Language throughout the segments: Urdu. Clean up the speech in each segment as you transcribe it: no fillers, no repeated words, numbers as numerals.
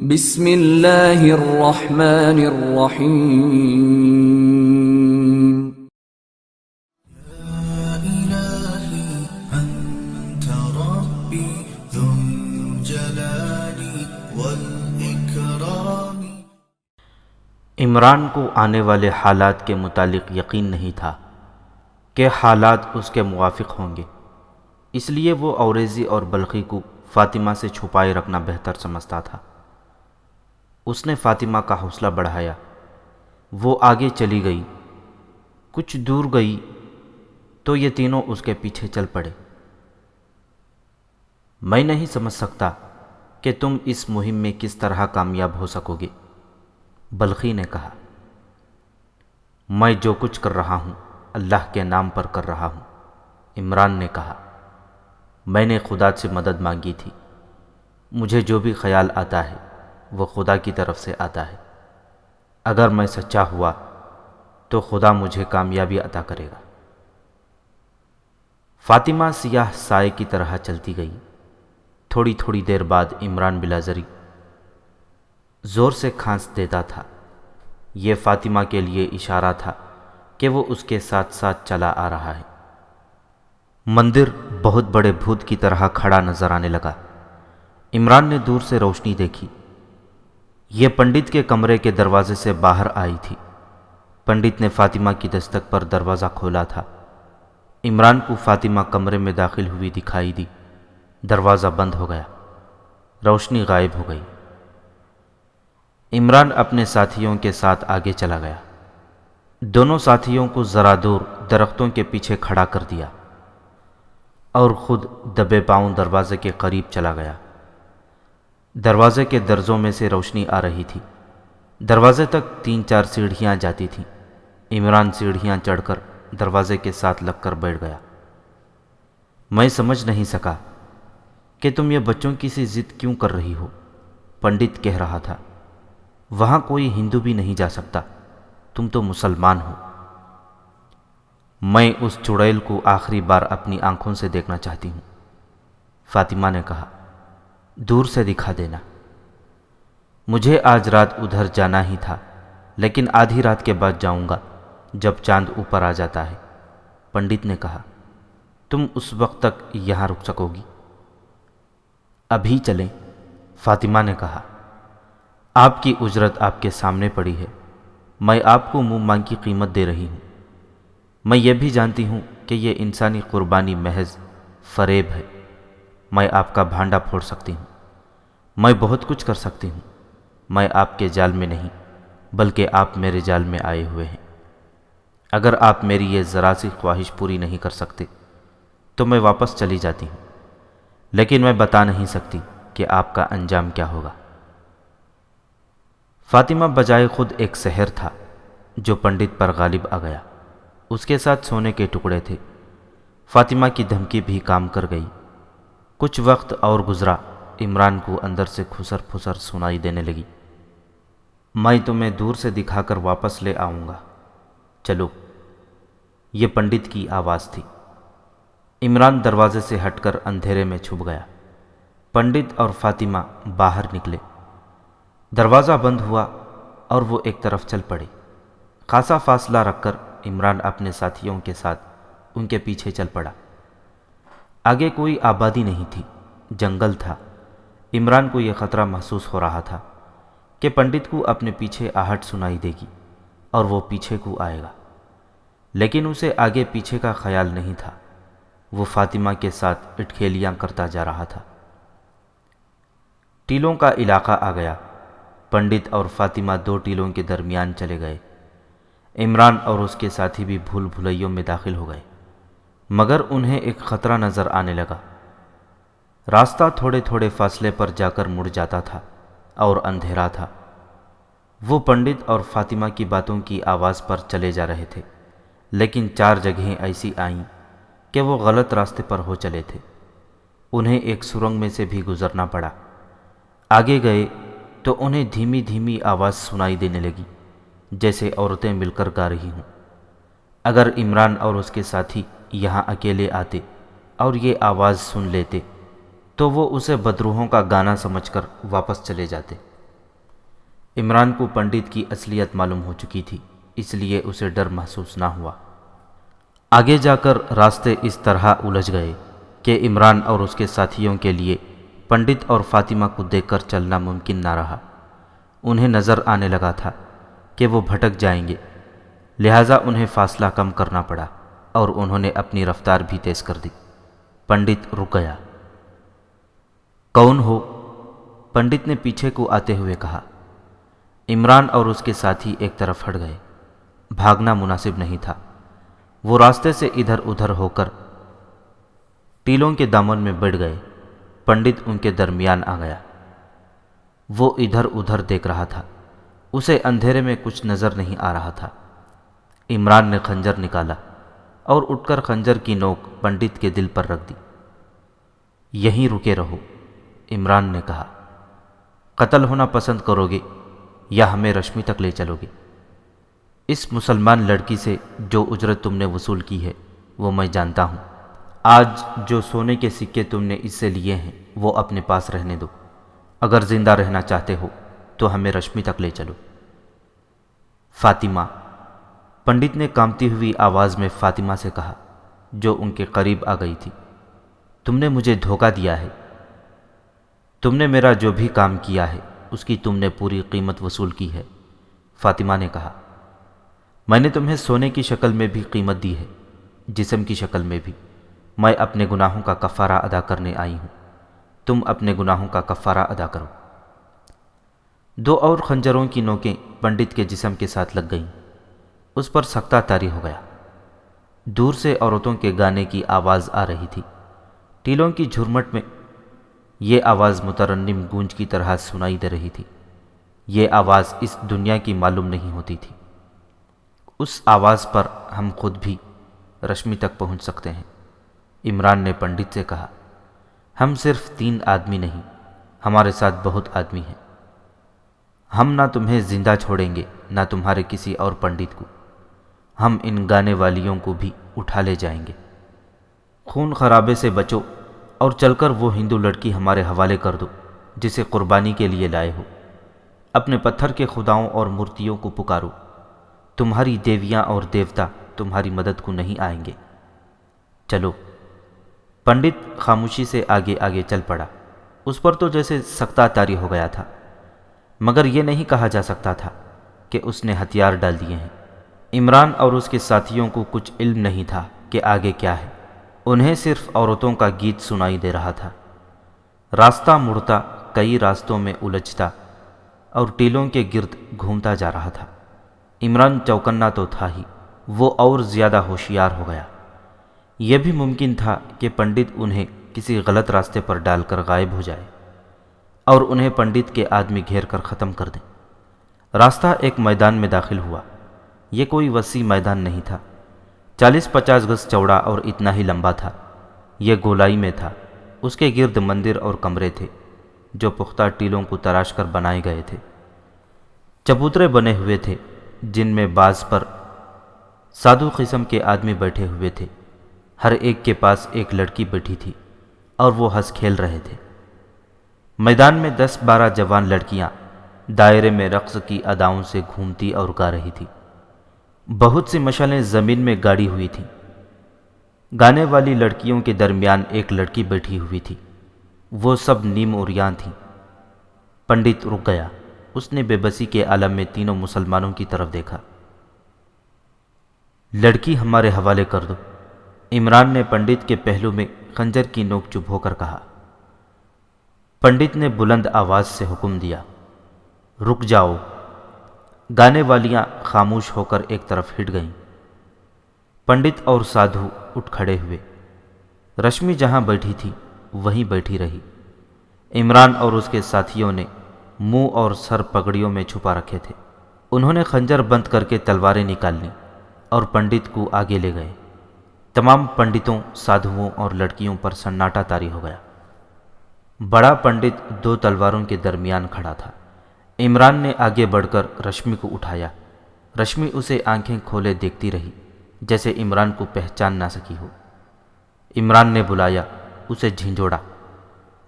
بسم اللہ الرحمن الرحیم۔ إلهي أنت ربي ذو الجلال والإكرام۔ عمران کو آنے والے حالات کے متعلق یقین نہیں تھا کہ حالات اس کے موافق ہوں گے، اس لیے وہ اوریزی اور بلخی کو فاطمہ سے چھپائے رکھنا بہتر سمجھتا تھا۔ اس نے فاطمہ کا حوصلہ بڑھایا، وہ آگے چلی گئی، کچھ دور گئی تو یہ تینوں اس کے پیچھے چل پڑے۔ میں نہیں سمجھ سکتا کہ تم اس مہم میں کس طرح کامیاب ہو سکو گے، بلخی نے کہا۔ میں جو کچھ کر رہا ہوں اللہ کے نام پر کر رہا ہوں، عمران نے کہا۔ میں نے خدا سے مدد مانگی تھی، مجھے جو بھی خیال آتا ہے وہ خدا کی طرف سے آتا ہے۔ اگر میں سچا ہوا تو خدا مجھے کامیابی عطا کرے گا۔ فاطمہ سیاہ سائے کی طرح چلتی گئی۔ تھوڑی تھوڑی دیر بعد عمران بلازری زور سے کھانس دیتا تھا۔ یہ فاطمہ کے لیے اشارہ تھا کہ وہ اس کے ساتھ ساتھ چلا آ رہا ہے۔ مندر بہت بڑے بھوت کی طرح کھڑا نظر آنے لگا۔ عمران نے دور سے روشنی دیکھی، یہ پنڈت کے کمرے کے دروازے سے باہر آئی تھی۔ پنڈت نے فاطمہ کی دستک پر دروازہ کھولا تھا۔ عمران کو فاطمہ کمرے میں داخل ہوئی دکھائی دی۔ دروازہ بند ہو گیا، روشنی غائب ہو گئی۔ عمران اپنے ساتھیوں کے ساتھ آگے چلا گیا۔ دونوں ساتھیوں کو ذرا دور درختوں کے پیچھے کھڑا کر دیا اور خود دبے پاؤں دروازے کے قریب چلا گیا۔ دروازے کے درزوں میں سے روشنی آ رہی تھی۔ دروازے تک 3-4 سیڑھیاں جاتی تھیں۔ عمران سیڑھیاں چڑھ کر دروازے کے ساتھ لگ کر بیٹھ گیا۔ میں سمجھ نہیں سکا کہ تم یہ بچوں کی سی ضد کیوں کر رہی ہو، پنڈت کہہ رہا تھا۔ وہاں کوئی ہندو بھی نہیں جا سکتا، تم تو مسلمان ہو۔ میں اس چڑیل کو آخری بار اپنی آنکھوں سے دیکھنا چاہتی ہوں، فاطمہ نے کہا۔ دور سے دکھا دینا۔ مجھے آج رات ادھر جانا ہی تھا، لیکن آدھی رات کے بعد جاؤں گا جب چاند اوپر آ جاتا ہے، پنڈت نے کہا۔ تم اس وقت تک یہاں رک سکو گی؟ ابھی چلیں، فاطمہ نے کہا۔ آپ کی اجرت آپ کے سامنے پڑی ہے، میں آپ کو منہ مانگ کی قیمت دے رہی ہوں۔ میں یہ بھی جانتی ہوں کہ یہ انسانی قربانی محض فریب ہے۔ میں آپ کا بھانڈا پھوڑ سکتی ہوں، میں بہت کچھ کر سکتی ہوں۔ میں آپ کے جال میں نہیں بلکہ آپ میرے جال میں آئے ہوئے ہیں۔ اگر آپ میری یہ ذرا سی خواہش پوری نہیں کر سکتے تو میں واپس چلی جاتی ہوں، لیکن میں بتا نہیں سکتی کہ آپ کا انجام کیا ہوگا۔ فاطمہ بجائے خود ایک سحر تھا جو پنڈت پر غالب آ گیا۔ اس کے ساتھ سونے کے ٹکڑے تھے۔ فاطمہ کی دھمکی بھی کام کر گئی۔ کچھ وقت اور گزرا، عمران کو اندر سے کھسر پھسر سنائی دینے لگی۔ میں تمہیں دور سے دکھا کر واپس لے آؤں گا، چلو، یہ پنڈت کی آواز تھی۔ عمران دروازے سے ہٹ کر اندھیرے میں چھپ گیا۔ پنڈت اور فاطمہ باہر نکلے۔ دروازہ بند ہوا اور وہ ایک طرف چل پڑے۔ خاصا فاصلہ رکھ کر عمران اپنے ساتھیوں کے ساتھ ان کے پیچھے چل پڑا۔ آگے کوئی آبادی نہیں تھی، جنگل تھا۔ عمران کو یہ خطرہ محسوس ہو رہا تھا کہ پنڈت کو اپنے پیچھے آہٹ سنائی دے گی اور وہ پیچھے کو آئے گا، لیکن اسے آگے پیچھے کا خیال نہیں تھا۔ وہ فاطمہ کے ساتھ اٹکھیلیاں کرتا جا رہا تھا۔ ٹیلوں کا علاقہ آ گیا۔ پنڈت اور فاطمہ 2 ٹیلوں کے درمیان چلے گئے۔ عمران اور اس کے ساتھی بھی بھول بھلائیوں میں داخل ہو گئے، مگر انہیں ایک خطرہ نظر آنے لگا۔ راستہ تھوڑے تھوڑے فاصلے پر جا کر مڑ جاتا تھا اور اندھیرا تھا۔ وہ پنڈت اور فاطمہ کی باتوں کی آواز پر چلے جا رہے تھے، لیکن 4 جگہیں ایسی آئیں کہ وہ غلط راستے پر ہو چلے تھے۔ انہیں ایک سرنگ میں سے بھی گزرنا پڑا۔ آگے گئے تو انہیں دھیمی دھیمی آواز سنائی دینے لگی، جیسے عورتیں مل کر گا رہی ہوں۔ اگر عمران اور اس کے ساتھی یہاں اکیلے آتے اور یہ آواز سن لیتے تو وہ اسے بدروحوں کا گانا سمجھ کر واپس چلے جاتے۔ عمران کو پنڈت کی اصلیت معلوم ہو چکی تھی، اس لیے اسے ڈر محسوس نہ ہوا۔ آگے جا کر راستے اس طرح الجھ گئے کہ عمران اور اس کے ساتھیوں کے لیے پنڈت اور فاطمہ کو دیکھ کر چلنا ممکن نہ رہا۔ انہیں نظر آنے لگا تھا کہ وہ بھٹک جائیں گے، لہٰذا انہیں فاصلہ کم کرنا پڑا اور انہوں نے اپنی رفتار بھی تیز کر دی۔ پنڈت رک گیا۔ کون ہو؟ پنڈت نے پیچھے کو آتے ہوئے کہا۔ عمران اور اس کے ساتھی ایک طرف ہٹ گئے۔ بھاگنا مناسب نہیں تھا۔ وہ راستے سے ادھر ادھر ہو کر ٹیلوں کے دامن میں بیٹھ گئے۔ پنڈت ان کے درمیان آ گیا۔ وہ ادھر ادھر دیکھ رہا تھا، اسے اندھیرے میں کچھ نظر نہیں آ رہا تھا۔ عمران نے خنجر نکالا اور اٹھ کر خنجر کی نوک پنڈت کے دل پر رکھ دی۔ یہیں رکے رہو، عمران نے کہا۔ قتل ہونا پسند کرو گے یا ہمیں رشمی تک لے چلو گے؟ اس مسلمان لڑکی سے جو اجرت تم نے وصول کی ہے وہ میں جانتا ہوں۔ آج جو سونے کے سکے تم نے اس سے لیے ہیں وہ اپنے پاس رہنے دو۔ اگر زندہ رہنا چاہتے ہو تو ہمیں رشمی تک لے چلو۔ فاطمہ، پنڈت نے کانپتی ہوئی آواز میں فاطمہ سے کہا، جو ان کے قریب آ گئی تھی۔ تم نے مجھے دھوکہ دیا ہے۔ تم نے میرا جو بھی کام کیا ہے اس کی تم نے پوری قیمت وصول کی ہے۔ فاطمہ نے کہا، میں نے تمہیں سونے کی شکل میں بھی قیمت دی ہے، جسم کی شکل میں بھی۔ میں اپنے گناہوں کا کفارہ ادا کرنے آئی ہوں، تم اپنے گناہوں کا کفارہ ادا کرو۔ دو اور خنجروں کی نوکیں پنڈت کے جسم کے ساتھ لگ گئیں۔ اس پر سکتہ طاری ہو گیا۔ دور سے عورتوں کے گانے کی آواز آ رہی تھی۔ ٹیلوں کی جھرمٹ میں یہ آواز مترنم گونج کی طرح سنائی دے رہی تھی۔ یہ آواز اس دنیا کی معلوم نہیں ہوتی تھی۔ اس آواز پر ہم خود بھی رشمی تک پہنچ سکتے ہیں۔ عمران نے پنڈت سے کہا، ہم صرف 3 آدمی نہیں، ہمارے ساتھ بہت آدمی ہیں۔ ہم نہ تمہیں زندہ چھوڑیں گے نہ تمہارے کسی اور پنڈت کو۔ ہم ان گانے والیوں کو بھی اٹھا لے جائیں گے۔ خون خرابے سے بچو اور چل کر وہ ہندو لڑکی ہمارے حوالے کر دو جسے قربانی کے لیے لائے ہو۔ اپنے پتھر کے خداؤں اور مورتیوں کو پکارو، تمہاری دیویاں اور دیوتا تمہاری مدد کو نہیں آئیں گے۔ چلو۔ پنڈت خاموشی سے آگے آگے چل پڑا۔ اس پر تو جیسے سکتہ طاری ہو گیا تھا، مگر یہ نہیں کہا جا سکتا تھا کہ اس نے ہتھیار ڈال دیے ہیں۔ عمران اور اس کے ساتھیوں کو کچھ علم نہیں تھا کہ آگے کیا ہے۔ انہیں صرف عورتوں کا گیت سنائی دے رہا تھا۔ راستہ مڑتا، کئی راستوں میں الجھتا اور ٹیلوں کے گرد گھومتا جا رہا تھا۔ عمران چوکنا تو تھا ہی، وہ اور زیادہ ہوشیار ہو گیا۔ یہ بھی ممکن تھا کہ پنڈت انہیں کسی غلط راستے پر ڈال کر غائب ہو جائے اور انہیں پنڈت کے آدمی گھیر کر ختم کر دیں۔ راستہ ایک میدان میں داخل ہوا۔ یہ کوئی وسیع میدان نہیں تھا، 40-50 گز چوڑا اور اتنا ہی لمبا تھا۔ یہ گولائی میں تھا۔ اس کے گرد مندر اور کمرے تھے جو پختہ ٹیلوں کو تراش کر بنائے گئے تھے۔ چبوترے بنے ہوئے تھے جن میں بعض پر سادھو قسم کے آدمی بیٹھے ہوئے تھے۔ ہر ایک کے پاس ایک لڑکی بیٹھی تھی اور وہ ہنس کھیل رہے تھے۔ میدان میں 10-12 جوان لڑکیاں دائرے میں رقص کی اداؤں سے گھومتی اور گا رہی تھی۔ بہت سی مشعلیں زمین میں گاڑی ہوئی تھیں۔ گانے والی لڑکیوں کے درمیان ایک لڑکی بیٹھی ہوئی تھی۔ وہ سب نیم عریاں تھیں۔ پنڈت رک گیا۔ اس نے بے بسی کے عالم میں تینوں مسلمانوں کی طرف دیکھا۔ لڑکی ہمارے حوالے کر دو، عمران نے پنڈت کے پہلو میں خنجر کی نوک چبھو کر کہا۔ پنڈت نے بلند آواز سے حکم دیا، رک جاؤ۔ گانے والیاں خاموش ہو کر ایک طرف ہٹ گئیں۔ پنڈت اور سادھو اٹھ کھڑے ہوئے۔ رشمی جہاں بیٹھی تھی وہیں بیٹھی رہی۔ عمران اور اس کے ساتھیوں نے منہ اور سر پگڑیوں میں چھپا رکھے تھے۔ انہوں نے خنجر بند کر کے تلواریں نکال لیں اور پنڈت کو آگے لے گئے۔ تمام پنڈتوں، سادھوؤں اور لڑکیوں پر سناٹا طاری ہو گیا۔ بڑا پنڈت 2 تلواروں کے درمیان کھڑا تھا۔ عمران نے آگے بڑھ کر رشمی کو اٹھایا۔ رشمی اسے آنکھیں کھولے دیکھتی رہی، جیسے عمران کو پہچان نہ سکی ہو۔ عمران نے بلایا، اسے جھنجھوڑا،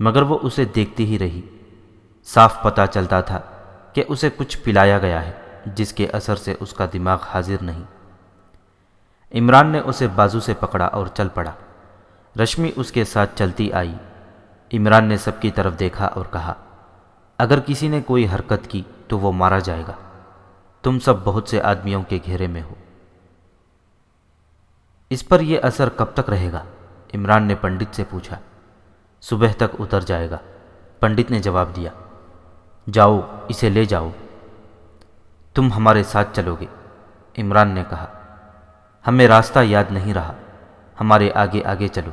مگر وہ اسے دیکھتی ہی رہی۔ صاف پتہ چلتا تھا کہ کہ اسے کچھ پلایا گیا ہے جس کے اثر سے اس کا دماغ حاضر نہیں۔ عمران نے اسے بازو سے پکڑا اور چل پڑا۔ رشمی اس کے ساتھ چلتی آئی۔ عمران نے سب کی طرف دیکھا اور کہا، اگر کسی نے کوئی حرکت کی تو وہ مارا جائے گا۔ تم سب بہت سے آدمیوں کے گھیرے میں ہو۔ اس پر یہ اثر کب تک رہے گا؟ عمران نے پنڈت سے پوچھا۔ صبح تک اتر جائے گا، پنڈت نے جواب دیا۔ جاؤ اسے لے جاؤ۔ تم ہمارے ساتھ چلو گے؟ عمران نے کہا۔ ہمیں راستہ یاد نہیں رہا، ہمارے آگے آگے چلو۔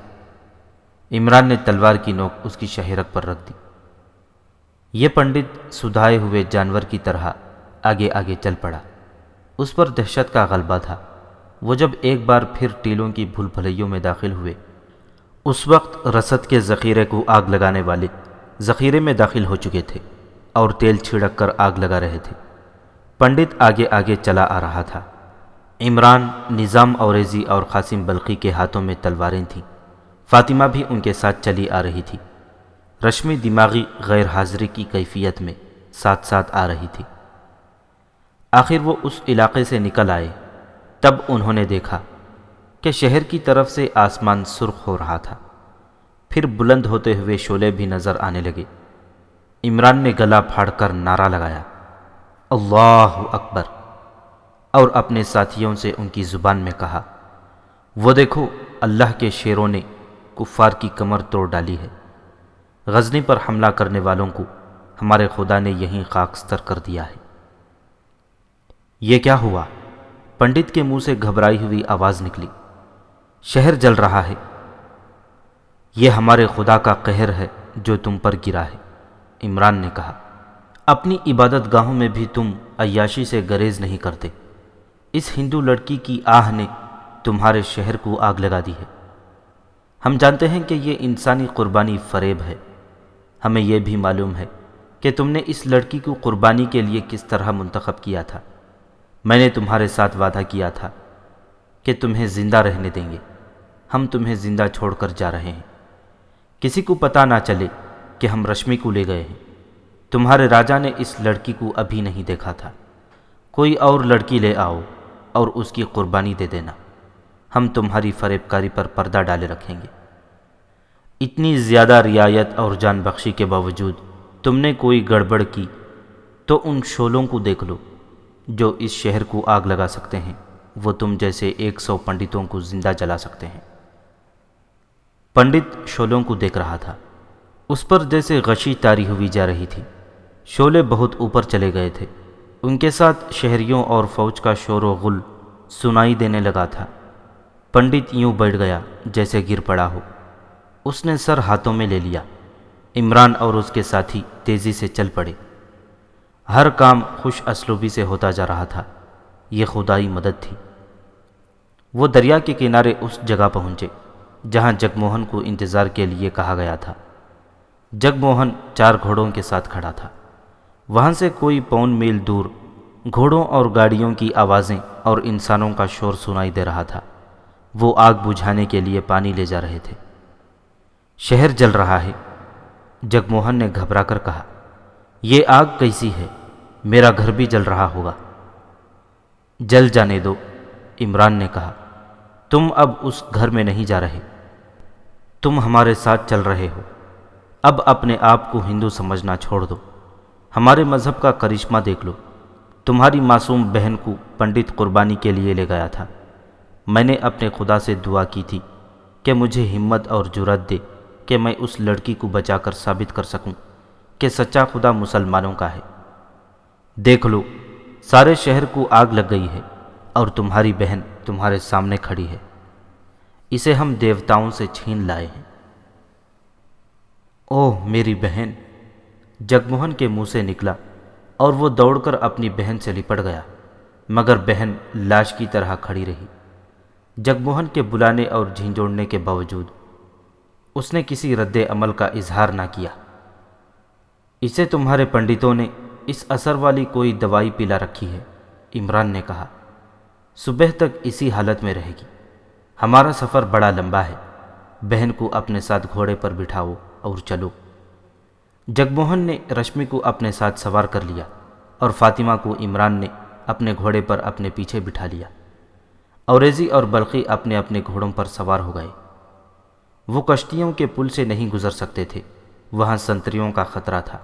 عمران نے تلوار کی نوک اس کی شہرک پر رکھ دی۔ یہ پنڈت سدھائے ہوئے جانور کی طرح آگے آگے چل پڑا۔ اس پر دہشت کا غلبہ تھا۔ وہ جب ایک بار پھر ٹیلوں کی بھول بھلیوں میں داخل ہوئے، اس وقت رسد کے ذخیرے کو آگ لگانے والے ذخیرے میں داخل ہو چکے تھے اور تیل چھڑک کر آگ لگا رہے تھے۔ پنڈت آگے آگے چلا آ رہا تھا۔ عمران، نظام اوریزی اور قاسم بلخی کے ہاتھوں میں تلواریں تھیں۔ فاطمہ بھی ان کے ساتھ چلی آ رہی تھی۔ رشمی دماغی غیر حاضری کی کیفیت میں ساتھ ساتھ آ رہی تھی۔ آخر وہ اس علاقے سے نکل آئے۔ تب انہوں نے دیکھا کہ شہر کی طرف سے آسمان سرخ ہو رہا تھا۔ پھر بلند ہوتے ہوئے شعلے بھی نظر آنے لگے۔ عمران نے گلا پھاڑ کر نعرہ لگایا، اللہ اکبر، اور اپنے ساتھیوں سے ان کی زبان میں کہا، وہ دیکھو اللہ کے شیروں نے کفار کی کمر توڑ ڈالی ہے۔ غزنی پر حملہ کرنے والوں کو ہمارے خدا نے یہیں خاکستر کر دیا ہے۔ یہ کیا ہوا؟ پنڈت کے منہ سے گھبرائی ہوئی آواز نکلی۔ شہر جل رہا ہے۔ یہ ہمارے خدا کا قہر ہے جو تم پر گرا ہے، عمران نے کہا۔ اپنی عبادت گاہوں میں بھی تم عیاشی سے گریز نہیں کرتے۔ اس ہندو لڑکی کی آہ نے تمہارے شہر کو آگ لگا دی ہے۔ ہم جانتے ہیں کہ یہ انسانی قربانی فریب ہے۔ ہمیں یہ بھی معلوم ہے کہ تم نے اس لڑکی کو قربانی کے لیے کس طرح منتخب کیا تھا۔ میں نے تمہارے ساتھ وعدہ کیا تھا کہ تمہیں زندہ رہنے دیں گے۔ ہم تمہیں زندہ چھوڑ کر جا رہے ہیں۔ کسی کو پتہ نہ چلے کہ ہم رشمی کو لے گئے ہیں۔ تمہارے راجا نے اس لڑکی کو ابھی نہیں دیکھا تھا۔ کوئی اور لڑکی لے آؤ اور اس کی قربانی دے دینا۔ ہم تمہاری فریب کاری پر پردہ ڈالے رکھیں گے۔ اتنی زیادہ رعایت اور جان بخشی کے باوجود تم نے کوئی گڑبڑ کی تو ان شعلوں کو دیکھ لو جو اس شہر کو آگ لگا سکتے ہیں۔ وہ تم جیسے 100 پنڈتوں کو زندہ جلا سکتے ہیں۔ پنڈت شعلوں کو دیکھ رہا تھا۔ اس پر جیسے غشی تاری ہوئی جا رہی تھی۔ شعلے بہت اوپر چلے گئے تھے۔ ان کے ساتھ شہریوں اور فوج کا شور و غل سنائی دینے لگا تھا۔ پنڈت یوں بیٹھ گیا جیسے گر پڑا ہو۔ اس نے سر ہاتھوں میں لے لیا۔ عمران اور اس کے ساتھی تیزی سے چل پڑے۔ ہر کام خوش اسلوبی سے ہوتا جا رہا تھا۔ یہ خدائی مدد تھی۔ وہ دریا کے کنارے اس جگہ پہنچے جہاں جگ موہن کو انتظار کے لیے کہا گیا تھا۔ جگ موہن 4 گھوڑوں کے ساتھ کھڑا تھا۔ وہاں سے کوئی پون میل دور گھوڑوں اور گاڑیوں کی آوازیں اور انسانوں کا شور سنائی دے رہا تھا۔ وہ آگ بجھانے کے لیے پانی لے جا رہے تھے۔ شہر جل رہا ہے، جگ موہن نے گھبرا کر کہا۔ یہ آگ کیسی ہے؟ میرا گھر بھی جل رہا ہوگا۔ جل جانے دو، عمران نے کہا۔ تم اب اس گھر میں نہیں جا رہے، تم ہمارے ساتھ چل رہے ہو۔ اب اپنے آپ کو ہندو سمجھنا چھوڑ دو۔ ہمارے مذہب کا کرشمہ دیکھ لو۔ تمہاری معصوم بہن کو پنڈت قربانی کے لیے لے گیا تھا۔ میں نے اپنے خدا سے دعا کی تھی کہ مجھے ہمت اور جرأت دے کہ میں اس لڑکی کو بچا کر ثابت کر سکوں کہ سچا خدا مسلمانوں کا ہے۔ دیکھ لو، سارے شہر کو آگ لگ گئی ہے اور تمہاری بہن تمہارے سامنے کھڑی ہے۔ اسے ہم دیوتاؤں سے چھین لائے ہیں۔ اوہ میری بہن، جگموہن کے منہ سے نکلا اور وہ دوڑ کر اپنی بہن سے لپٹ گیا، مگر بہن لاش کی طرح کھڑی رہی۔ جگموہن کے بلانے اور جھنجھوڑنے کے باوجود اس نے کسی رد عمل کا اظہار نہ کیا۔ اسے تمہارے پنڈتوں نے اس اثر والی کوئی دوائی پلا رکھی ہے، عمران نے کہا۔ صبح تک اسی حالت میں رہے گی۔ ہمارا سفر بڑا لمبا ہے، بہن کو اپنے ساتھ گھوڑے پر بٹھاؤ اور چلو۔ جگموہن نے رشمی کو اپنے ساتھ سوار کر لیا اور فاطمہ کو عمران نے اپنے گھوڑے پر اپنے پیچھے بٹھا لیا۔ اوریزی اور بلخی اپنے اپنے گھوڑوں پر سوار ہو گئے۔ وہ کشتیوں کے پل سے نہیں گزر سکتے تھے، وہاں سنتریوں کا خطرہ تھا۔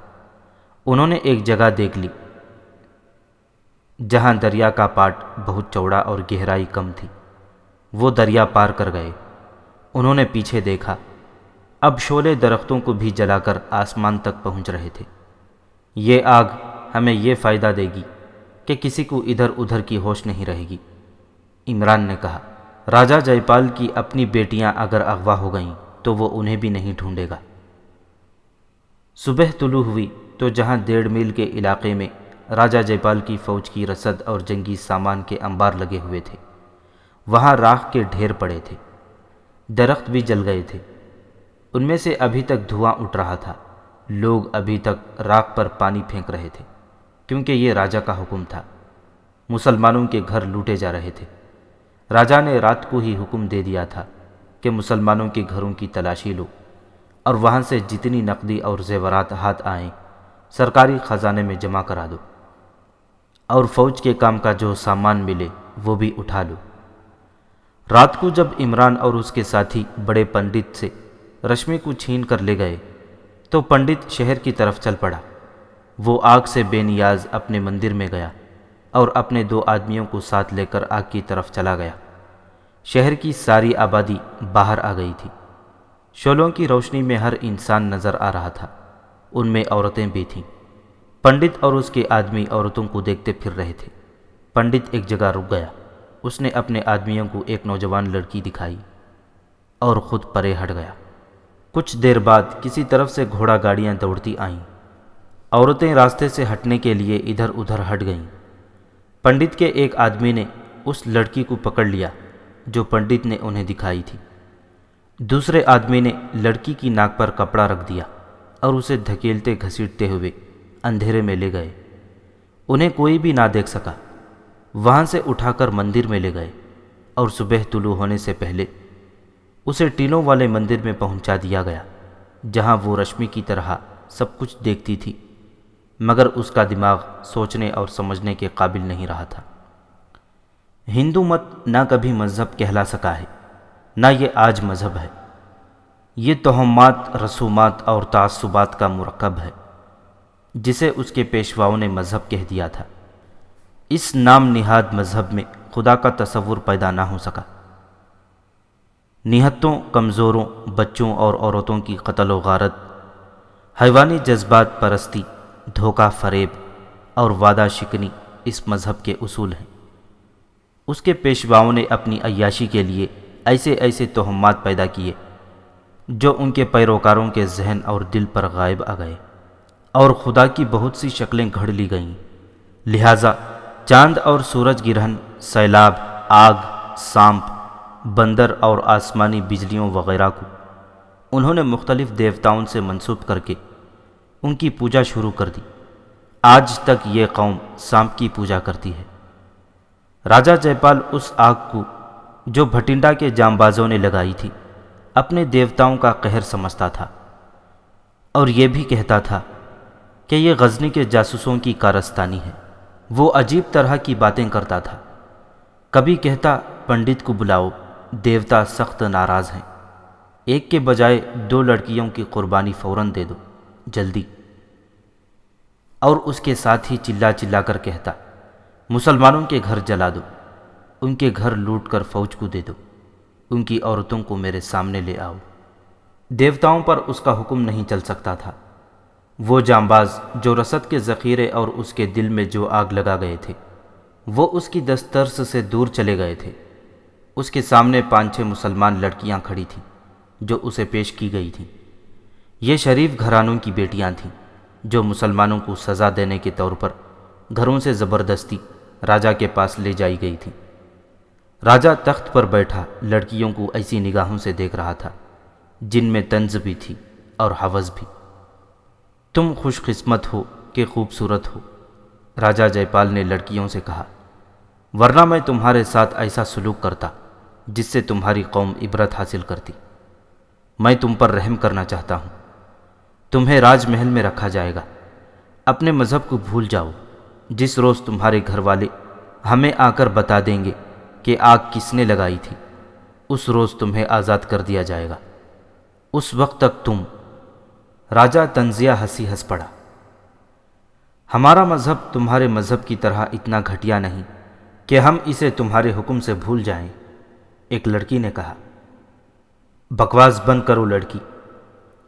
انہوں نے ایک جگہ دیکھ لی جہاں دریا کا پاٹ بہت چوڑا اور گہرائی کم تھی۔ وہ دریا پار کر گئے۔ انہوں نے پیچھے دیکھا، اب شعلے درختوں کو بھی جلا کر آسمان تک پہنچ رہے تھے۔ یہ آگ ہمیں یہ فائدہ دے گی کہ کسی کو ادھر ادھر کی ہوش نہیں رہے گی۔ عمران نے کہا، راجہ جے پال کی اپنی بیٹیاں اگر اغوا ہو گئیں تو وہ انہیں بھی نہیں ڈھونڈے گا۔ صبح طلوع ہوئی تو جہاں 1.5 میل کے علاقے میں راجہ جے پال کی فوج کی رسد اور جنگی سامان کے انبار لگے ہوئے تھے، وہاں راکھ کے ڈھیر پڑے تھے۔ درخت بھی جل گئے تھے، ان میں سے ابھی تک دھواں اٹھ رہا تھا۔ لوگ ابھی تک راکھ پر پانی پھینک رہے تھے، کیونکہ یہ راجہ کا حکم تھا۔ مسلمانوں کے گھر لوٹے جا رہے تھے۔ راجہ نے رات کو ہی حکم دے دیا تھا کہ مسلمانوں کے گھروں کی تلاشی لو اور وہاں سے جتنی نقدی اور زیورات ہاتھ آئیں سرکاری خزانے میں جمع کرا دو، اور فوج کے کام کا جو سامان ملے وہ بھی اٹھا لو۔ رات کو جب عمران اور اس کے ساتھی بڑے پنڈت سے رشمی کو چھین کر لے گئے تو پنڈت شہر کی طرف چل پڑا۔ وہ آگ سے بے نیاز اپنے مندر میں گیا اور اپنے 2 آدمیوں کو ساتھ لے کر آگ کی طرف چلا گیا۔ شہر کی ساری آبادی باہر آ گئی تھی۔ شعلوں کی روشنی میں ہر انسان نظر آ رہا تھا، ان میں عورتیں بھی تھیں۔ پنڈت اور اس کے آدمی عورتوں کو دیکھتے پھر رہے تھے۔ پنڈت ایک جگہ رک گیا، اس نے اپنے آدمیوں کو ایک نوجوان لڑکی دکھائی اور خود پرے ہٹ گیا۔ کچھ دیر بعد کسی طرف سے گھوڑا گاڑیاں دوڑتی آئیں۔ عورتیں راستے سے ہٹنے کے لیے ادھر ادھر ہٹ گئیں۔ پنڈت کے ایک آدمی نے اس لڑکی کو پکڑ لیا جو پنڈت نے انہیں دکھائی تھی۔ دوسرے آدمی نے لڑکی کی ناک پر کپڑا رکھ دیا اور اسے دھکیلتے گھسیٹتے ہوئے اندھیرے میں لے گئے۔ انہیں کوئی بھی نہ دیکھ سکا۔ وہاں سے اٹھا کر مندر میں لے گئے اور صبح طلوع ہونے سے پہلے اسے ٹینوں والے مندر میں پہنچا دیا گیا، جہاں وہ رشمی کی طرح سب کچھ دیکھتی تھی، مگر اس کا دماغ سوچنے اور سمجھنے کے قابل نہیں رہا تھا۔ ہندو مت نہ کبھی مذہب کہلا سکا ہے، نہ یہ آج مذہب ہے۔ یہ توہمات، رسومات اور تعصبات کا مرکب ہے، جسے اس کے پیشواؤں نے مذہب کہہ دیا تھا۔ اس نام نہاد مذہب میں خدا کا تصور پیدا نہ ہو سکا۔ نہتوں، کمزوروں، بچوں اور عورتوں کی قتل و غارت، حیوانی جذبات پرستی، دھوکہ فریب اور وعدہ شکنی اس مذہب کے اصول ہیں۔ اس کے پیشواؤں نے اپنی عیاشی کے لیے ایسے ایسے توہمات پیدا کیے جو ان کے پیروکاروں کے ذہن اور دل پر غائب آ گئے، اور خدا کی بہت سی شکلیں گھڑ لی گئیں۔ لہٰذا چاند اور سورج گرہن، سیلاب، آگ، سانپ، بندر اور آسمانی بجلیوں وغیرہ کو انہوں نے مختلف دیوتاؤں سے منسوب کر کے ان کی پوجا شروع کر دی۔ آج تک یہ قوم سانپ کی پوجا کرتی ہے۔ راجہ جے پال اس آگ کو جو بھٹنڈا کے جانبازوں نے لگائی تھی اپنے دیوتاؤں کا قہر سمجھتا تھا، اور یہ بھی کہتا تھا کہ یہ غزنی کے جاسوسوں کی کارستانی ہے۔ وہ عجیب طرح کی باتیں کرتا تھا۔ کبھی کہتا، پنڈت کو بلاؤ، دیوتا سخت ناراض ہیں، ایک کے بجائے 2 لڑکیوں کی قربانی فوراً دے دو، جلدی۔ اور اس کے ساتھ ہی چلا چلا کر کہتا، مسلمانوں کے گھر جلا دو، ان کے گھر لوٹ کر فوج کو دے دو، ان کی عورتوں کو میرے سامنے لے آؤ۔ دیوتاؤں پر اس کا حکم نہیں چل سکتا تھا۔ وہ جانباز جو رسد کے ذخیرے اور اس کے دل میں جو آگ لگا گئے تھے وہ اس کی دسترس سے دور چلے گئے تھے۔ اس کے سامنے 5-6 مسلمان لڑکیاں کھڑی تھیں جو اسے پیش کی گئی تھیں۔ یہ شریف گھرانوں کی بیٹیاں تھیں جو مسلمانوں کو سزا دینے کے طور پر گھروں سے زبردستی راجہ کے پاس لے جائی گئی تھیں۔ راجہ تخت پر بیٹھا لڑکیوں کو ایسی نگاہوں سے دیکھ رہا تھا جن میں طنز بھی تھی اور ہوس بھی۔ تم خوش قسمت ہو کہ خوبصورت ہو، راجہ جے پال نے لڑکیوں سے کہا، ورنہ میں تمہارے ساتھ ایسا سلوک کرتا جس سے تمہاری قوم عبرت حاصل کرتی۔ میں تم پر رحم کرنا چاہتا ہوں۔ تمہیں راج محل میں رکھا جائے گا۔ اپنے مذہب کو بھول جاؤ، جس روز تمہارے گھر والے ہمیں آ کر بتا دیں گے کہ آگ کس نے لگائی تھی، اس روز تمہیں آزاد کر دیا جائے گا۔ اس وقت تک تم۔ راجہ تنزیہ ہنسی ہنس پڑا۔ ہمارا مذہب تمہارے مذہب کی طرح اتنا گھٹیا نہیں کہ ہم اسے تمہارے حکم سے بھول جائیں، ایک لڑکی نے کہا۔ بکواس بند کرو لڑکی،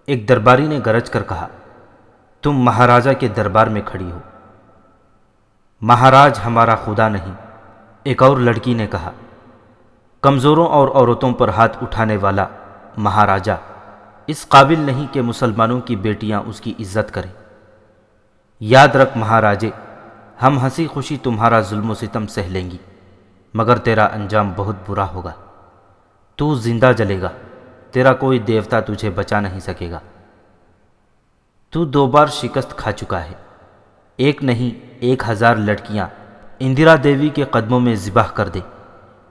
ایک درباری نے گرج کر کہا۔ تم مہاراجہ کے دربار میں کھڑی ہو۔ مہاراج ہمارا خدا نہیں، ایک اور لڑکی نے کہا۔ کمزوروں اور عورتوں پر ہاتھ اٹھانے والا مہاراجہ اس قابل نہیں کہ مسلمانوں کی بیٹیاں اس کی عزت کریں۔ یاد رکھ مہاراجے، ہم ہنسی خوشی تمہارا ظلم و ستم سہ لیں گی، مگر تیرا انجام بہت برا ہوگا۔ تو زندہ جلے گا، تیرا کوئی دیوتا تجھے بچا نہیں سکے گا۔ تو 2 بار شکست کھا چکا ہے، ایک نہیں 1000 لڑکیاں اندرا دیوی کے قدموں میں ذبح کر دے۔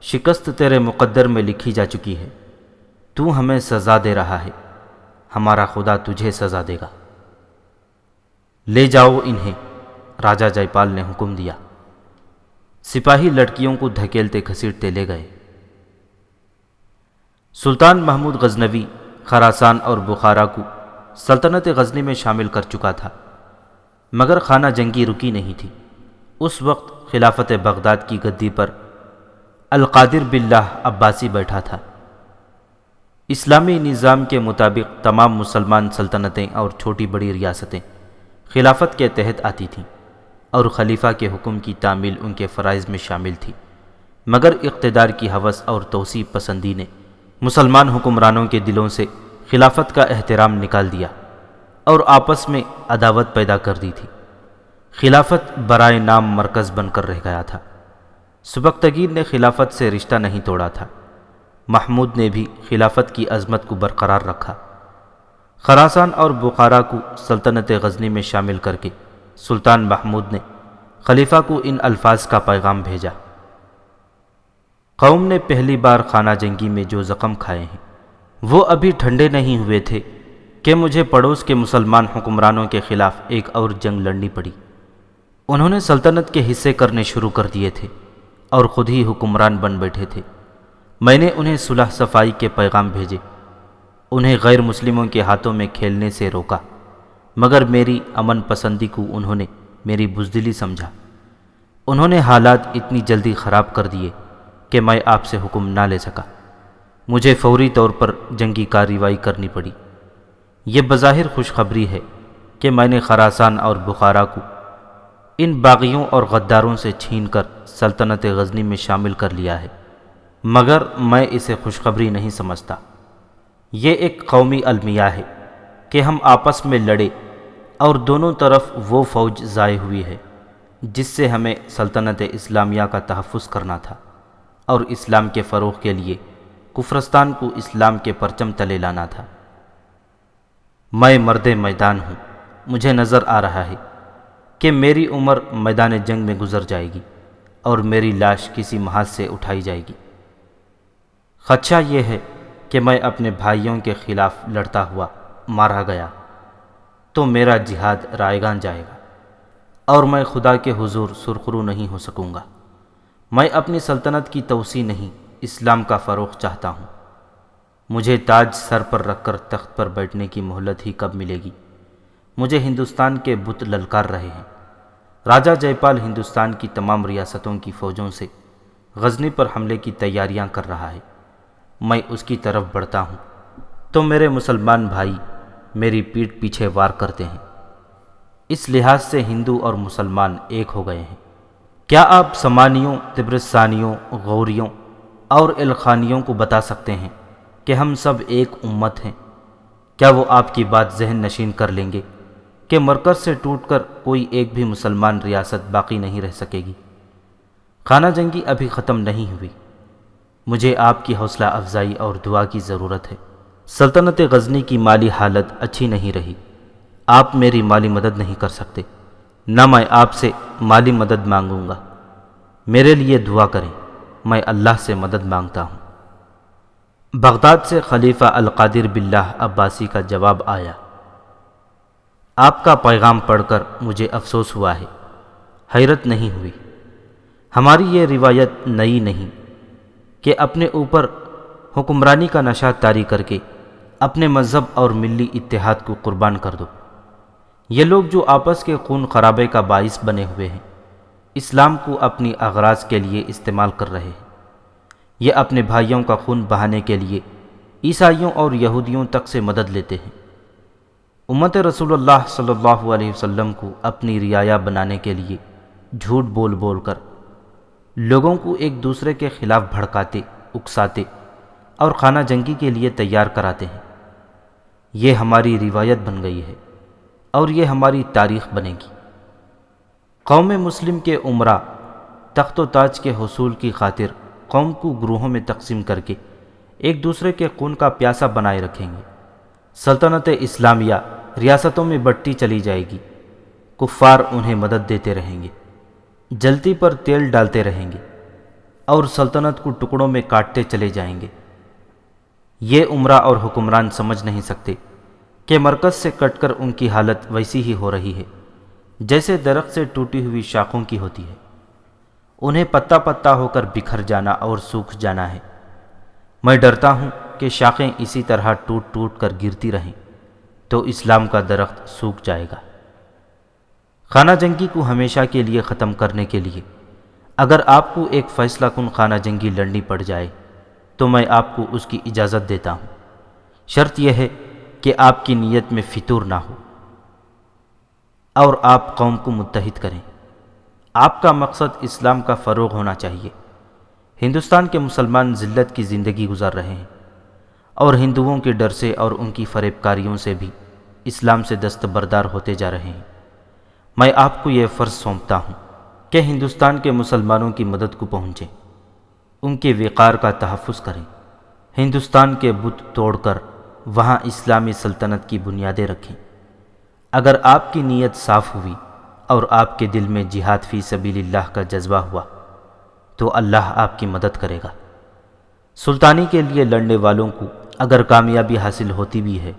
شکست تیرے مقدر میں لکھی جا چکی ہے، تو ہمیں سزا دے رہا ہے، ہمارا خدا تجھے سزا دے گا۔ لے جاؤ انہیں، راجہ جے پال نے حکم دیا۔ سپاہی لڑکیوں کو دھکیلتے گھسیٹتے لے گئے۔ سلطان محمود غزنوی خراسان اور بخارا کو سلطنت غزنی میں شامل کر چکا تھا، مگر خانہ جنگی رکی نہیں تھی۔ اس وقت خلافت بغداد کی گدی پر القادر باللہ عباسی بیٹھا تھا۔ اسلامی نظام کے مطابق تمام مسلمان سلطنتیں اور چھوٹی بڑی ریاستیں خلافت کے تحت آتی تھیں، اور خلیفہ کے حکم کی تعمیل ان کے فرائض میں شامل تھی، مگر اقتدار کی ہوس اور توسیع پسندی نے مسلمان حکمرانوں کے دلوں سے خلافت کا احترام نکال دیا اور آپس میں عداوت پیدا کر دی تھی۔ خلافت برائے نام مرکز بن کر رہ گیا تھا۔ سبکتگین نے خلافت سے رشتہ نہیں توڑا تھا، محمود نے بھی خلافت کی عظمت کو برقرار رکھا۔ خراسان اور بخارا کو سلطنت غزنی میں شامل کر کے سلطان محمود نے خلیفہ کو ان الفاظ کا پیغام بھیجا۔ قوم نے پہلی بار خانہ جنگی میں جو زخم کھائے ہیں وہ ابھی ٹھنڈے نہیں ہوئے تھے کہ مجھے پڑوس کے مسلمان حکمرانوں کے خلاف ایک اور جنگ لڑنی پڑی۔ انہوں نے سلطنت کے حصے کرنے شروع کر دیے تھے اور خود ہی حکمران بن بیٹھے تھے۔ میں نے انہیں صلح صفائی کے پیغام بھیجے، انہیں غیر مسلموں کے ہاتھوں میں کھیلنے سے روکا، مگر میری امن پسندی کو انہوں نے میری بزدلی سمجھا۔ انہوں نے حالات اتنی جلدی خراب کر دیے کہ میں آپ سے حکم نہ لے سکا، مجھے فوری طور پر جنگی کارروائی کرنی پڑی۔ یہ بظاہر خوشخبری ہے کہ میں نے خراسان اور بخارا کو ان باغیوں اور غداروں سے چھین کر سلطنت غزنی میں شامل کر لیا ہے، مگر میں اسے خوشخبری نہیں سمجھتا۔ یہ ایک قومی المیہ ہے کہ ہم آپس میں لڑے اور دونوں طرف وہ فوج ضائع ہوئی ہے جس سے ہمیں سلطنت اسلامیہ کا تحفظ کرنا تھا اور اسلام کے فروغ کے لیے کفرستان کو اسلام کے پرچم تلے لانا تھا۔ میں مرد میدان ہوں، مجھے نظر آ رہا ہے کہ میری عمر میدان جنگ میں گزر جائے گی اور میری لاش کسی محاذ سے اٹھائی جائے گی۔ خدشہ یہ ہے کہ میں اپنے بھائیوں کے خلاف لڑتا ہوا مارا گیا تو میرا جہاد رائیگان جائے گا اور میں خدا کے حضور سرخرو نہیں ہو سکوں گا۔ میں اپنی سلطنت کی توسیع نہیں، اسلام کا فروغ چاہتا ہوں۔ مجھے تاج سر پر رکھ کر تخت پر بیٹھنے کی مہلت ہی کب ملے گی؟ مجھے ہندوستان کے بت للکار رہے ہیں۔ راجہ جے پال ہندوستان کی تمام ریاستوں کی فوجوں سے غزنی پر حملے کی تیاریاں کر رہا ہے۔ میں اس کی طرف بڑھتا ہوں تو میرے مسلمان بھائی میری پیٹھ پیچھے وار کرتے ہیں۔ اس لحاظ سے ہندو اور مسلمان ایک ہو گئے ہیں۔ کیا آپ سمانیوں، تبرستانیوں، غوریوں اور الخانیوں کو بتا سکتے ہیں کہ ہم سب ایک امت ہیں؟ کیا وہ آپ کی بات ذہن نشین کر لیں گے کہ مرکز سے ٹوٹ کر کوئی ایک بھی مسلمان ریاست باقی نہیں رہ سکے گی؟ خانہ جنگی ابھی ختم نہیں ہوئی، مجھے آپ کی حوصلہ افزائی اور دعا کی ضرورت ہے۔ سلطنت غزنی کی مالی حالت اچھی نہیں رہی، آپ میری مالی مدد نہیں کر سکتے، نہ میں آپ سے مالی مدد مانگوں گا۔ میرے لیے دعا کریں، میں اللہ سے مدد مانگتا ہوں۔ بغداد سے خلیفہ القادر باللہ عباسی کا جواب آیا۔ آپ کا پیغام پڑھ کر مجھے افسوس ہوا ہے، حیرت نہیں ہوئی۔ ہماری یہ روایت نئی نہیں کہ اپنے اوپر حکمرانی کا نشہ طاری کر کے اپنے مذہب اور ملی اتحاد کو قربان کر دو۔ یہ لوگ جو آپس کے خون خرابے کا باعث بنے ہوئے ہیں، اسلام کو اپنی اغراض کے لیے استعمال کر رہے ہیں۔ یہ اپنے بھائیوں کا خون بہانے کے لیے عیسائیوں اور یہودیوں تک سے مدد لیتے ہیں۔ امت رسول اللہ صلی اللہ علیہ وسلم کو اپنی رعایا بنانے کے لیے جھوٹ بول بول کر لوگوں کو ایک دوسرے کے خلاف بھڑکاتے، اکساتے اور خانہ جنگی کے لیے تیار کراتے ہیں۔ یہ ہماری روایت بن گئی ہے اور یہ ہماری تاریخ بنے گی۔ قوم مسلم کے امراء تخت و تاج کے حصول کی خاطر قوم کو گروہوں میں تقسیم کر کے ایک دوسرے کے خون کا پیاسا بنائے رکھیں گے۔ سلطنت اسلامیہ ریاستوں میں بٹتی چلی جائے گی، کفار انہیں مدد دیتے رہیں گے، جلتی پر تیل ڈالتے رہیں گے اور سلطنت کو ٹکڑوں میں کاٹتے چلے جائیں گے۔ یہ امراء اور حکمران سمجھ نہیں سکتے کہ مرکز سے کٹ کر ان کی حالت ویسی ہی ہو رہی ہے جیسے درخت سے ٹوٹی ہوئی شاخوں کی ہوتی ہے۔ انہیں پتا پتا ہو کر بکھر جانا اور سوکھ جانا ہے۔ میں ڈرتا ہوں کہ شاخیں اسی طرح ٹوٹ ٹوٹ کر گرتی رہیں تو اسلام کا درخت سوکھ جائے گا۔ خانہ جنگی کو ہمیشہ کے لیے ختم کرنے کے لیے اگر آپ کو ایک فیصلہ کن خانہ جنگی لڑنی پڑ جائے تو میں آپ کو اس کی اجازت دیتا ہوں۔ شرط یہ ہے کہ آپ کی نیت میں فتور نہ ہو اور آپ قوم کو متحد کریں۔ آپ کا مقصد اسلام کا فروغ ہونا چاہیے۔ ہندوستان کے مسلمان ذلت کی زندگی گزار رہے ہیں اور ہندوؤں کے ڈر سے اور ان کی فریب کاریوں سے بھی اسلام سے دستبردار ہوتے جا رہے ہیں۔ میں آپ کو یہ فرض سونپتا ہوں کہ ہندوستان کے مسلمانوں کی مدد کو پہنچیں، ان کے وقار کا تحفظ کریں، ہندوستان کے بت توڑ کر وہاں اسلامی سلطنت کی بنیادیں رکھیں۔ اگر آپ کی نیت صاف ہوئی اور آپ کے دل میں جہاد فی سبیل اللہ کا جذبہ ہوا تو اللہ آپ کی مدد کرے گا۔ سلطانی کے لیے لڑنے والوں کو اگر کامیابی حاصل ہوتی بھی ہے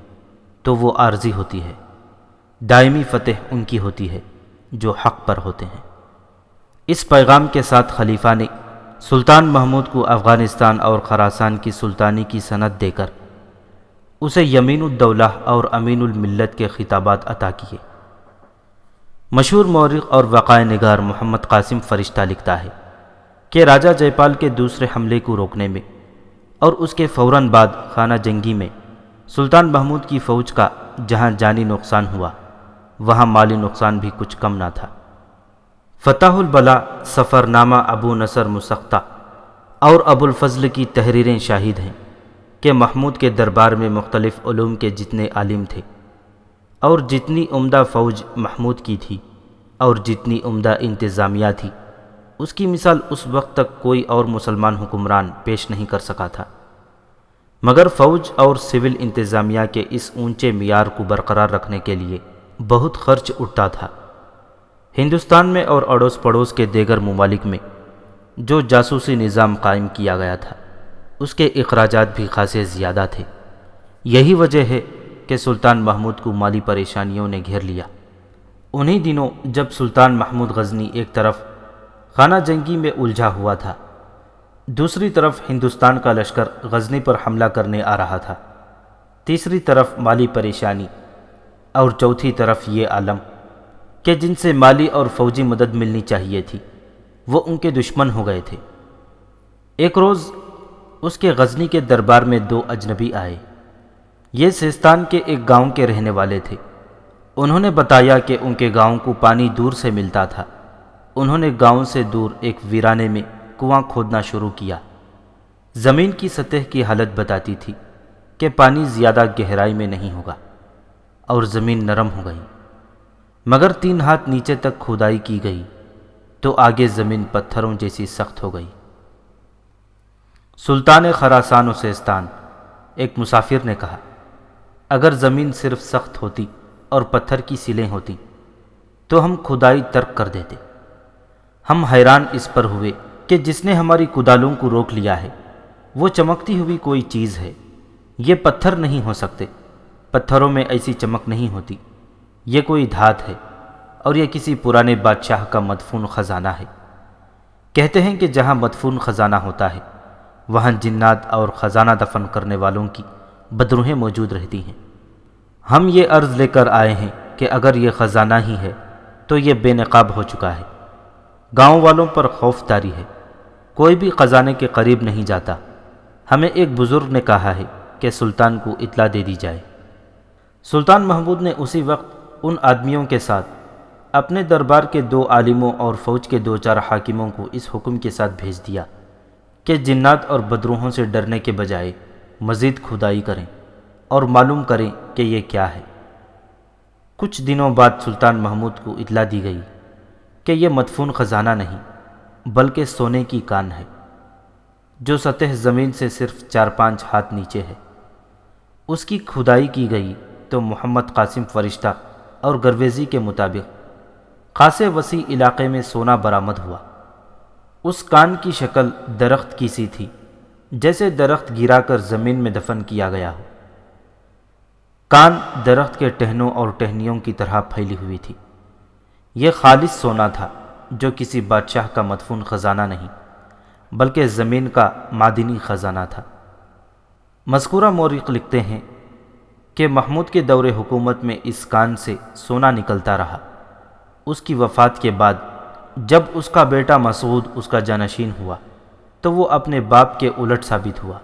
تو وہ عارضی ہوتی ہے، دائمی فتح ان کی ہوتی ہے جو حق پر ہوتے ہیں۔ اس پیغام کے ساتھ خلیفہ نے سلطان محمود کو افغانستان اور خراسان کی سلطانی کی سند دے کر اسے یمین الدولہ اور امین الملت کے خطابات عطا کیے۔ مشہور مورخ اور وقائع نگار محمد قاسم فرشتہ لکھتا ہے کہ راجہ جے پال کے دوسرے حملے کو روکنے میں اور اس کے فوراً بعد خانہ جنگی میں سلطان محمود کی فوج کا جہاں جانی نقصان ہوا وہاں مالی نقصان بھی کچھ کم نہ تھا۔ فتح البلا، سفر نامہ ابو نصر مسختہ اور ابو الفضل کی تحریریں شاہد ہیں کہ محمود کے دربار میں مختلف علوم کے جتنے عالم تھے اور جتنی عمدہ فوج محمود کی تھی اور جتنی عمدہ انتظامیہ تھی، اس کی مثال اس وقت تک کوئی اور مسلمان حکمران پیش نہیں کر سکا تھا۔ مگر فوج اور سول انتظامیہ کے اس اونچے معیار کو برقرار رکھنے کے لیے بہت خرچ اٹھتا تھا۔ ہندوستان میں اور اڑوس پڑوس کے دیگر ممالک میں جو جاسوسی نظام قائم کیا گیا تھا اس کے اخراجات بھی خاصے زیادہ تھے۔ یہی وجہ ہے کہ سلطان محمود کو مالی پریشانیوں نے گھیر لیا۔ انہی دنوں جب سلطان محمود غزنی ایک طرف خانہ جنگی میں الجھا ہوا تھا، دوسری طرف ہندوستان کا لشکر غزنی پر حملہ کرنے آ رہا تھا، تیسری طرف مالی پریشانی اور چوتھی طرف یہ عالم کہ جن سے مالی اور فوجی مدد ملنی چاہیے تھی وہ ان کے دشمن ہو گئے تھے۔ ایک روز اس کے غزنی کے دربار میں دو اجنبی آئے۔ یہ سیستان کے ایک گاؤں کے رہنے والے تھے۔ انہوں نے بتایا کہ ان کے گاؤں کو پانی دور سے ملتا تھا۔ انہوں نے گاؤں سے دور ایک ویرانے میں کنواں کھودنا شروع کیا۔ زمین کی سطح کی حالت بتاتی تھی کہ پانی زیادہ گہرائی میں نہیں ہوگا اور زمین نرم ہو گئی، مگر 3 ہاتھ نیچے تک کھودائی کی گئی تو آگے زمین پتھروں جیسی سخت ہو گئی۔ سلطان خراسان و سیستان ایک مسافر نے کہا، اگر زمین صرف سخت ہوتی اور پتھر کی سیلیں ہوتی تو ہم کھدائی ترک کر دیتے۔ ہم حیران اس پر ہوئے کہ جس نے ہماری کدالوں کو روک لیا ہے وہ چمکتی ہوئی کوئی چیز ہے۔ یہ پتھر نہیں ہو سکتے، پتھروں میں ایسی چمک نہیں ہوتی، یہ کوئی دھات ہے اور یہ کسی پرانے بادشاہ کا مدفون خزانہ ہے۔ کہتے ہیں کہ جہاں مدفون خزانہ ہوتا ہے وہاں جنات اور خزانہ دفن کرنے والوں کی بدروہیں موجود رہتی ہیں۔ ہم یہ عرض لے کر آئے ہیں کہ اگر یہ خزانہ ہی ہے تو یہ بے نقاب ہو چکا ہے۔ گاؤں والوں پر خوف طاری ہے، کوئی بھی خزانے کے قریب نہیں جاتا۔ ہمیں ایک بزرگ نے کہا ہے کہ سلطان کو اطلاع دے دی جائے۔ سلطان محمود نے اسی وقت ان آدمیوں کے ساتھ اپنے دربار کے 2 عالموں اور فوج کے 2-4 حاکموں کو اس حکم کے ساتھ بھیج دیا کہ جنات اور بدروحوں سے ڈرنے کے بجائے مزید کھدائی کریں اور معلوم کریں کہ یہ کیا ہے۔ کچھ دنوں بعد سلطان محمود کو اطلاع دی گئی کہ یہ مدفون خزانہ نہیں بلکہ سونے کی کان ہے جو سطح زمین سے صرف 4-5 ہاتھ نیچے ہے۔ اس کی کھدائی کی گئی تو محمد قاسم فرشتہ اور گرویزی کے مطابق خاصے وسیع علاقے میں سونا برآمد ہوا۔ اس کان کی شکل درخت کی سی تھی، جیسے درخت گرا کر زمین میں دفن کیا گیا ہو۔ کان درخت کے ٹہنوں اور ٹہنیوں کی طرح پھیلی ہوئی تھی۔ یہ خالص سونا تھا جو کسی بادشاہ کا مدفون خزانہ نہیں بلکہ زمین کا معدنی خزانہ تھا۔ مذکورہ مورخ لکھتے ہیں کہ محمود کے دور حکومت میں اس کان سے سونا نکلتا رہا۔ اس کی وفات کے بعد جب اس کا بیٹا مسعود اس کا جانشین ہوا تو وہ اپنے باپ کے الٹ ثابت ہوا۔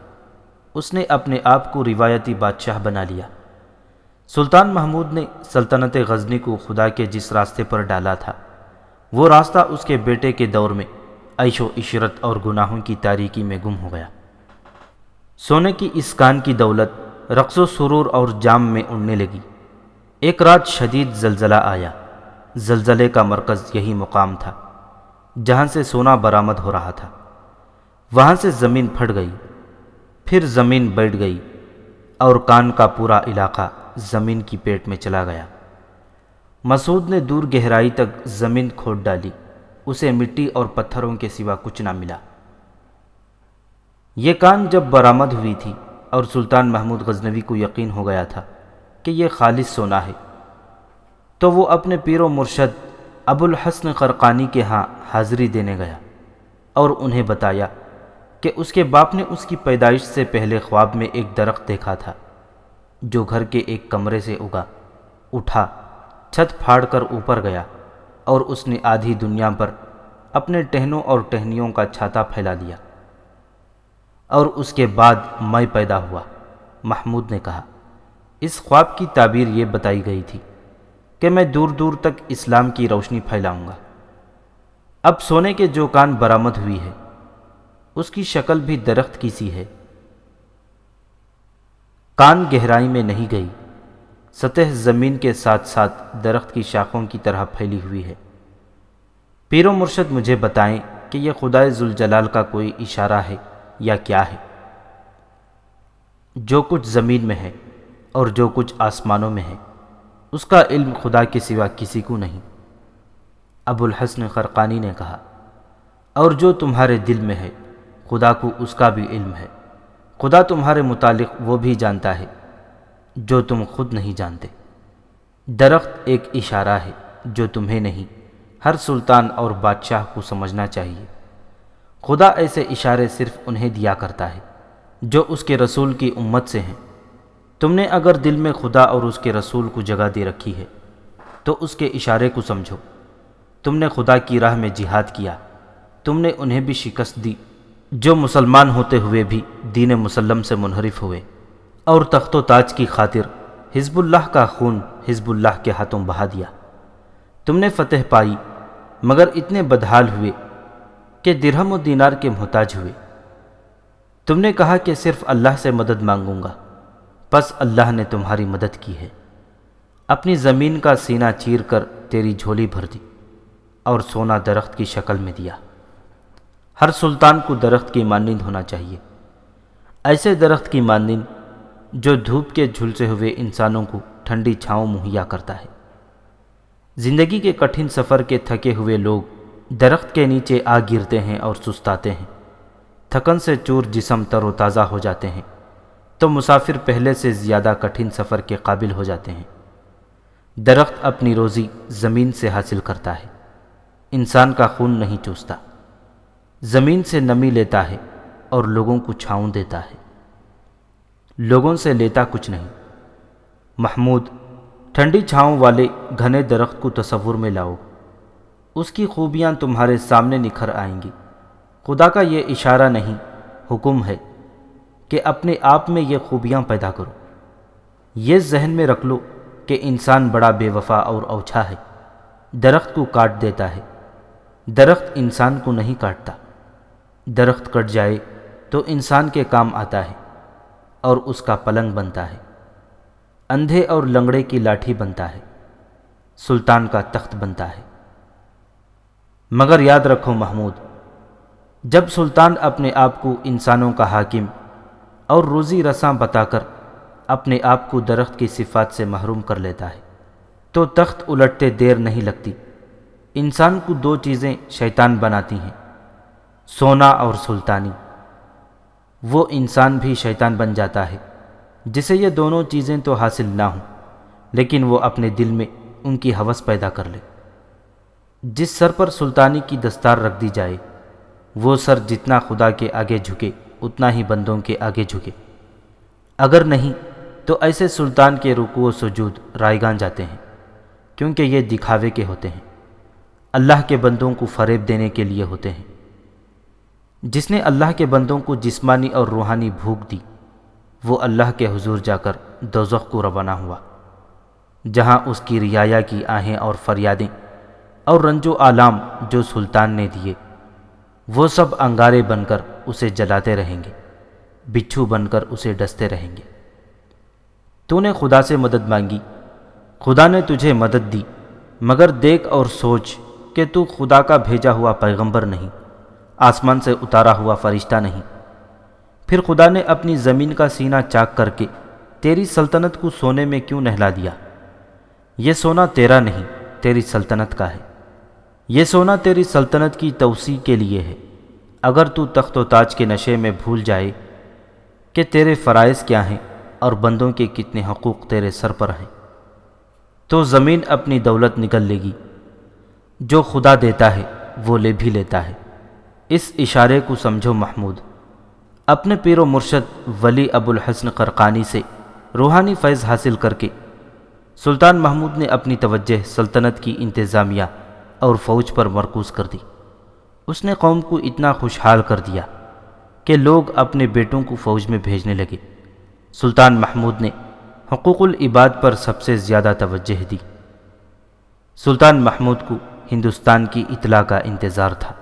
اس نے اپنے آپ کو روایتی بادشاہ بنا لیا۔ سلطان محمود نے سلطنت غزنی کو خدا کے جس راستے پر ڈالا تھا وہ راستہ اس کے بیٹے کے دور میں عیش و عشرت اور گناہوں کی تاریکی میں گم ہو گیا۔ سونے کی اس کان کی دولت رقص و سرور اور جام میں اڑنے لگی۔ ایک رات شدید زلزلہ آیا۔ زلزلے کا مرکز یہی مقام تھا جہاں سے سونا برآمد ہو رہا تھا۔ وہاں سے زمین پھٹ گئی، پھر زمین بیٹھ گئی اور کان کا پورا علاقہ زمین کی پیٹ میں چلا گیا۔ مسعود نے دور گہرائی تک زمین کھود ڈالی، اسے مٹی اور پتھروں کے سوا کچھ نہ ملا۔ یہ کان جب برآمد ہوئی تھی اور سلطان محمود غزنوی کو یقین ہو گیا تھا کہ یہ خالص سونا ہے تو وہ اپنے پیر و مرشد ابو الحسن قرقانی کے ہاں حاضری دینے گیا اور انہیں بتایا کہ اس کے باپ نے اس کی پیدائش سے پہلے خواب میں ایک درخت دیکھا تھا جو گھر کے ایک کمرے سے اٹھا، چھت پھاڑ کر اوپر گیا اور اس نے آدھی دنیا پر اپنے ٹہنوں اور ٹہنیوں کا چھاتا پھیلا دیا، اور اس کے بعد میں پیدا ہوا۔ محمود نے کہا، اس خواب کی تعبیر یہ بتائی گئی تھی کہ میں دور دور تک اسلام کی روشنی پھیلاؤں گا۔ اب سونے کے جو کان برآمد ہوئی ہے اس کی شکل بھی درخت کی سی ہے۔ کان گہرائی میں نہیں گئی، سطح زمین کے ساتھ ساتھ درخت کی شاخوں کی طرح پھیلی ہوئی ہے۔ پیر و مرشد مجھے بتائیں کہ یہ خدائے ذوالجلال کا کوئی اشارہ ہے یا کیا ہے؟ جو کچھ زمین میں ہے اور جو کچھ آسمانوں میں ہے اس کا علم خدا کے سوا کسی کو نہیں۔ ابو الحسن قرقانی نے کہا، اور جو تمہارے دل میں ہے خدا کو اس کا بھی علم ہے۔ خدا تمہارے متعلق وہ بھی جانتا ہے جو تم خود نہیں جانتے۔ درخت ایک اشارہ ہے جو تمہیں نہیں، ہر سلطان اور بادشاہ کو سمجھنا چاہیے۔ خدا ایسے اشارے صرف انہیں دیا کرتا ہے جو اس کے رسول کی امت سے ہیں۔ تم نے اگر دل میں خدا اور اس کے رسول کو جگہ دے رکھی ہے تو اس کے اشارے کو سمجھو۔ تم نے خدا کی راہ میں جہاد کیا، تم نے انہیں بھی شکست دی جو مسلمان ہوتے ہوئے بھی دین مسلم سے منحرف ہوئے اور تخت و تاج کی خاطر حزب اللہ کا خون حزب اللہ کے ہاتھوں بہا دیا۔ تم نے فتح پائی مگر اتنے بدحال ہوئے کہ درہم و دینار کے محتاج ہوئے۔ تم نے کہا کہ صرف اللہ سے مدد مانگوں گا، پس اللہ نے تمہاری مدد کی ہے، اپنی زمین کا سینہ چیر کر تیری جھولی بھر دی اور سونا درخت کی شکل میں دیا۔ ہر سلطان کو درخت کی مانند ہونا چاہیے، ایسے درخت کی مانند جو دھوپ کے جھلسے ہوئے انسانوں کو ٹھنڈی چھاؤں مہیا کرتا ہے۔ زندگی کے کٹھن سفر کے تھکے ہوئے لوگ درخت کے نیچے آ گرتے ہیں اور سستاتے ہیں، تھکن سے چور جسم تر و تازہ ہو جاتے ہیں تو مسافر پہلے سے زیادہ کٹھن سفر کے قابل ہو جاتے ہیں۔ درخت اپنی روزی زمین سے حاصل کرتا ہے، انسان کا خون نہیں چوستا، زمین سے نمی لیتا ہے اور لوگوں کو چھاؤں دیتا ہے، لوگوں سے لیتا کچھ نہیں۔ محمود، ٹھنڈی چھاؤں والے گھنے درخت کو تصور میں لاؤ، اس کی خوبیاں تمہارے سامنے نکھر آئیں گی۔ خدا کا یہ اشارہ نہیں، حکم ہے کہ اپنے آپ میں یہ خوبیاں پیدا کرو۔ یہ ذہن میں رکھ لو کہ انسان بڑا بے وفا اور اوچھا ہے، درخت کو کاٹ دیتا ہے، درخت انسان کو نہیں کاٹتا۔ درخت کٹ جائے تو انسان کے کام آتا ہے اور اس کا پلنگ بنتا ہے، اندھے اور لنگڑے کی لاٹھی بنتا ہے، سلطان کا تخت بنتا ہے۔ مگر یاد رکھو محمود، جب سلطان اپنے آپ کو انسانوں کا حاکم اور روزی رساں بتا کر اپنے آپ کو درخت کی صفات سے محروم کر لیتا ہے تو تخت الٹتے دیر نہیں لگتی۔ انسان کو دو چیزیں شیطان بناتی ہیں، سونا اور سلطانی۔ وہ انسان بھی شیطان بن جاتا ہے جسے یہ دونوں چیزیں تو حاصل نہ ہوں، لیکن وہ اپنے دل میں ان کی ہوس پیدا کر لے۔ جس سر پر سلطانی کی دستار رکھ دی جائے، وہ سر جتنا خدا کے آگے جھکے اتنا ہی بندوں کے آگے جھکے، اگر نہیں تو ایسے سلطان کے رکوع و سجود رائیگاں جاتے ہیں، کیونکہ یہ دکھاوے کے ہوتے ہیں، اللہ کے بندوں کو فریب دینے کے لیے ہوتے ہیں۔ جس نے اللہ کے بندوں کو جسمانی اور روحانی بھوک دی، وہ اللہ کے حضور جا کر دوزخ کو روانہ ہوا، جہاں اس کی رعایا کی آہیں اور فریادیں اور رنج و آلام جو سلطان نے دیے، وہ سب انگارے بن کر اسے جلاتے رہیں گے، بچھو بن کر اسے ڈستے رہیں گے۔ تو نے خدا سے مدد مانگی، خدا نے تجھے مدد دی، مگر دیکھ اور سوچ کہ تو خدا کا بھیجا ہوا پیغمبر نہیں، آسمان سے اتارا ہوا فرشتہ نہیں۔ پھر خدا نے اپنی زمین کا سینہ چاک کر کے تیری سلطنت کو سونے میں کیوں نہلا دیا؟ یہ سونا تیرا نہیں، تیری سلطنت کا ہے۔ یہ سونا تیری سلطنت کی توسیع کے لیے ہے۔ اگر تو تخت و تاج کے نشے میں بھول جائے کہ تیرے فرائض کیا ہیں اور بندوں کے کتنے حقوق تیرے سر پر ہیں، تو زمین اپنی دولت نگل لے گی۔ جو خدا دیتا ہے وہ لے بھی لیتا ہے۔ اس اشارے کو سمجھو محمود۔ اپنے پیر و مرشد ولی ابو الحسن قرقانی سے روحانی فیض حاصل کر کے سلطان محمود نے اپنی توجہ سلطنت کی انتظامیہ اور فوج پر مرکوز کر دی۔ اس نے قوم کو اتنا خوشحال کر دیا کہ لوگ اپنے بیٹوں کو فوج میں بھیجنے لگے۔ سلطان محمود نے حقوق العباد پر سب سے زیادہ توجہ دی۔ سلطان محمود کو ہندوستان کی اطلاع کا انتظار تھا۔